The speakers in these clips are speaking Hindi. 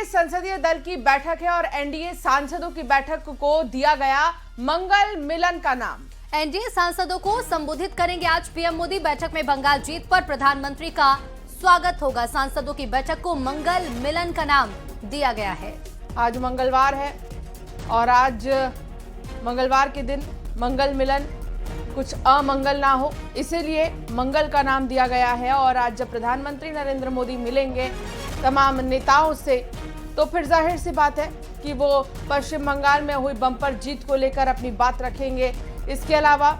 संसदीय दल की बैठक है और एनडीए सांसदों की बैठक को दिया गया मंगल मिलन का नाम। एनडीए सांसदों को संबोधित करेंगे आज पीएम मोदी। बैठक में बंगाल जीत पर प्रधानमंत्री का स्वागत होगा। सांसदों की बैठक को मंगल मिलन का नाम दिया गया है। आज मंगलवार है और आज मंगलवार के दिन मंगल मिलन, कुछ अमंगल ना हो, इसीलिए मंगल का नाम दिया गया है। और आज जब प्रधानमंत्री नरेंद्र मोदी मिलेंगे तमाम नेताओं से, तो फिर जाहिर सी बात है कि वो पश्चिम बंगाल में हुई बम्पर जीत को लेकर अपनी बात रखेंगे। इसके अलावा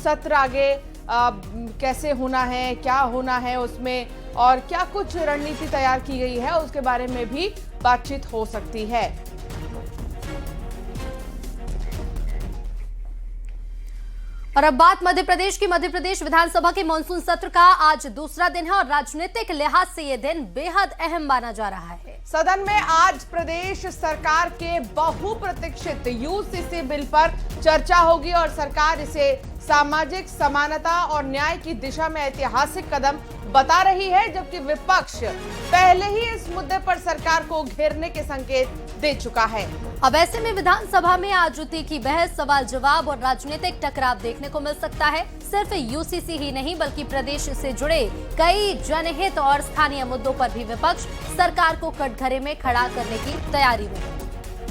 सत्र आगे कैसे होना है, क्या होना है उसमें, और क्या कुछ रणनीति तैयार की गई है, उसके बारे में भी बातचीत हो सकती है। और अब बात मध्य प्रदेश की। मध्य प्रदेश विधानसभा के मानसून सत्र का आज दूसरा दिन है और राजनीतिक लिहाज से ये दिन बेहद अहम माना जा रहा है। सदन में आज प्रदेश सरकार के बहुप्रतीक्षित यूसीसी बिल पर चर्चा होगी और सरकार इसे सामाजिक समानता और न्याय की दिशा में ऐतिहासिक कदम बता रही है, जबकि विपक्ष पहले ही इस मुद्दे पर सरकार को घेरने के संकेत दे चुका है। अब ऐसे में विधानसभा में आज तीखी बहस, सवाल जवाब और राजनीतिक टकराव देखने को मिल सकता है। सिर्फ यूसीसी ही नहीं बल्कि प्रदेश से जुड़े कई जनहित और स्थानीय मुद्दों पर भी विपक्ष सरकार को कटघरे में खड़ा करने की तैयारी में है।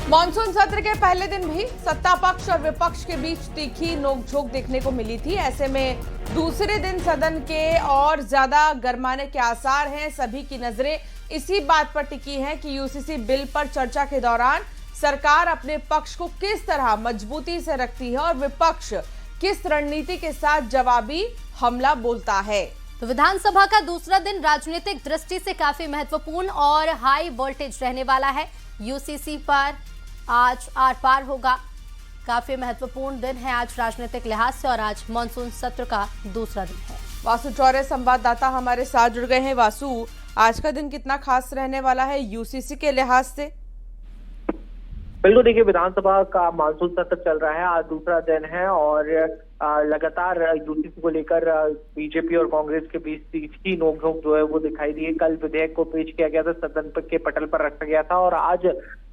मॉनसून सत्र के पहले दिन भी सत्ता पक्ष और विपक्ष के बीच तीखी नोकझोंक देखने को मिली थी। ऐसे में दूसरे दिन सदन के और ज्यादा गरमाने के आसार हैं। सभी की नजरें इसी बात पर टिकी हैं कि यूसीसी बिल पर चर्चा के दौरान सरकार अपने पक्ष को किस तरह मजबूती से रखती है और विपक्ष किस रणनीति के साथ जवाबी हमला बोलता है। तो विधानसभा का दूसरा दिन राजनीतिक दृष्टि से काफी महत्वपूर्ण और हाई वोल्टेज रहने वाला है। यूसीसी पर आज आर पार होगा। काफी महत्वपूर्ण दिन है आज राजनीतिक लिहाज से और आज मानसून सत्र का दूसरा दिन है। वासु चौरे संवाददाता हमारे साथ जुड़ गए हैं। वासु, आज का दिन कितना खास रहने वाला है यूसीसी के लिहाज से? बिल्कुल, देखिए विधानसभा का मानसून सत्र चल रहा है, आज दूसरा दिन है और लगातार यूसीसी को लेकर बीजेपी और कांग्रेस के बीच तीखी नोकझोंक जो है वो दिखाई दी है। कल विधेयक को पेश किया गया था, सदन के पटल पर रखा गया था और आज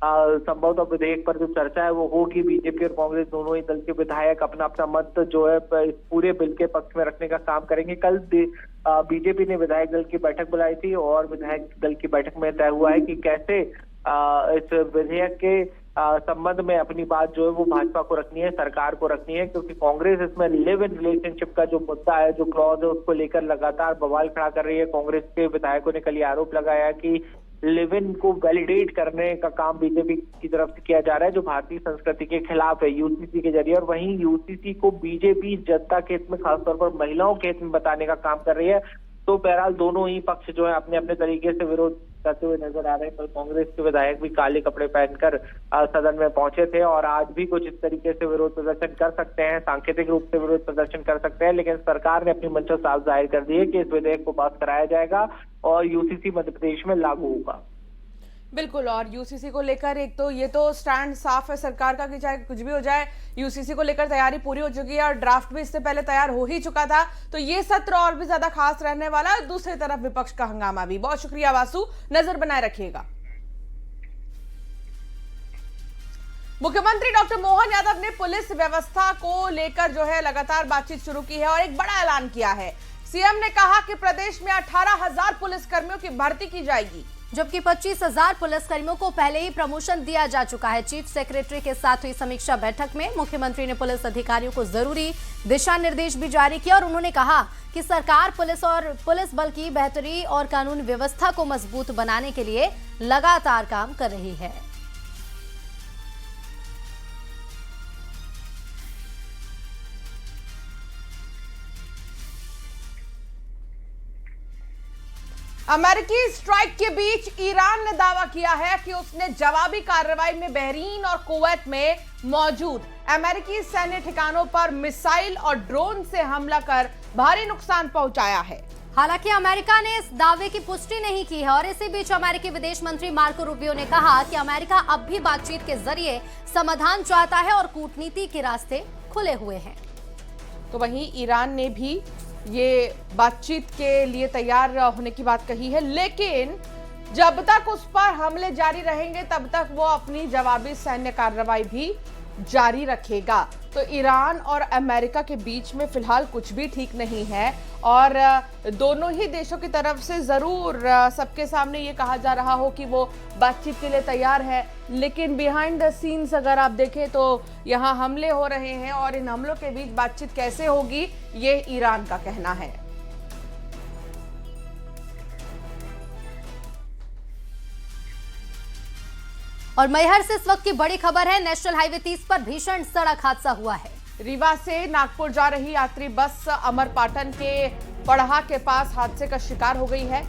संभवतः विधेयक पर जो चर्चा है वो होगी। बीजेपी और कांग्रेस दोनों ही दल के विधायक अपना अपना मत जो है इस पूरे बिल के पक्ष में रखने का काम करेंगे। कल बीजेपी ने विधायक दल की बैठक बुलाई थी और विधायक दल की बैठक में तय हुआ है कि कैसे इस विधेयक के संबंध में अपनी बात जो है वो भाजपा को रखनी है, सरकार को रखनी है, क्योंकि कांग्रेस इसमें लिव इन रिलेशनशिप का जो मुद्दा है, जो क्लॉज है, उसको लेकर लगातार बवाल खड़ा कर रही है। कांग्रेस के विधायकों ने कल ये आरोप लगाया कि लिव इन को वैलिडेट करने का काम बीजेपी की तरफ से किया जा रहा है, जो भारतीय संस्कृति के खिलाफ है यूसीसी के जरिए। और वहीं यूसीसी को बीजेपी जनता के हित में, खासतौर पर महिलाओं के हित में बताने का काम कर रही है। तो बहरहाल दोनों ही पक्ष जो है अपने अपने तरीके से विरोध करते हुए नजर आ रहे हैं। कल कांग्रेस के विधायक भी काले कपड़े पहनकर सदन में पहुंचे थे और आज भी कुछ इस तरीके से विरोध प्रदर्शन कर सकते हैं, सांकेतिक रूप से विरोध प्रदर्शन कर सकते हैं, लेकिन सरकार ने अपनी मंशा साफ जाहिर कर दी है कि इस विधेयक को पास कराया जाएगा और यूसीसी मध्य प्रदेश में लागू होगा। बिल्कुल, और यूसीसी को लेकर एक तो ये तो स्टैंड साफ है सरकार का कि चाहे कुछ भी हो जाए, यूसीसी को लेकर तैयारी पूरी हो चुकी है और ड्राफ्ट भी इससे पहले तैयार हो ही चुका था। तो ये सत्र और भी ज्यादा खास रहने वाला है। दूसरी तरफ विपक्ष का हंगामा भी। बहुत शुक्रिया वासु, नजर बनाए रखिएगा। मुख्यमंत्री डॉक्टर मोहन यादव ने पुलिस व्यवस्था को लेकर जो है लगातार बातचीत शुरू की है और एक बड़ा ऐलान किया है। सीएम ने कहा कि प्रदेश में 18,000 पुलिसकर्मियों की भर्ती की जाएगी, जबकि 25,000 पुलिसकर्मियों को पहले ही प्रमोशन दिया जा चुका है। चीफ सेक्रेटरी के साथ हुई समीक्षा बैठक में मुख्यमंत्री ने पुलिस अधिकारियों को जरूरी दिशा निर्देश भी जारी किया और उन्होंने कहा कि सरकार पुलिस और पुलिस बल की बेहतरी और कानून व्यवस्था को मजबूत बनाने के लिए लगातार काम कर रही है। अमेरिकी स्ट्राइक के बीच ईरान ने दावा किया है कि उसने जवाबी कार्रवाई में बहरीन और कुवैत में मौजूद अमेरिकी सैन्य ठिकानों पर मिसाइल और ड्रोन से हमला कर भारी नुकसान पहुंचाया है। हालांकि अमेरिका ने इस दावे की पुष्टि नहीं की है और इसी बीच अमेरिकी विदेश मंत्री मार्को रूबियो ने कहा कि अमेरिका अब भी बातचीत के जरिए समाधान चाहता है और कूटनीति के रास्ते खुले हुए हैं। तो वहीं ईरान ने भी ये बातचीत के लिए तैयार होने की बात कही है, लेकिन जब तक उस पर हमले जारी रहेंगे तब तक वो अपनी जवाबी सैन्य कार्रवाई भी जारी रखेगा। तो ईरान और अमेरिका के बीच में फिलहाल कुछ भी ठीक नहीं है और दोनों ही देशों की तरफ से जरूर सबके सामने ये कहा जा रहा हो कि वो बातचीत के लिए तैयार है, लेकिन बिहाइंड द सीन्स अगर आप देखें तो यहाँ हमले हो रहे हैं और इन हमलों के बीच बातचीत कैसे होगी ये ईरान का कहना है। और मैहर से इस वक्त की बड़ी खबर है, नेशनल हाईवे 30 पर भीषण सड़क हादसा हुआ है। रीवा से नागपुर जा रही यात्री बस अमरपाटन के पड़हा के पास हादसे का शिकार हो गई है।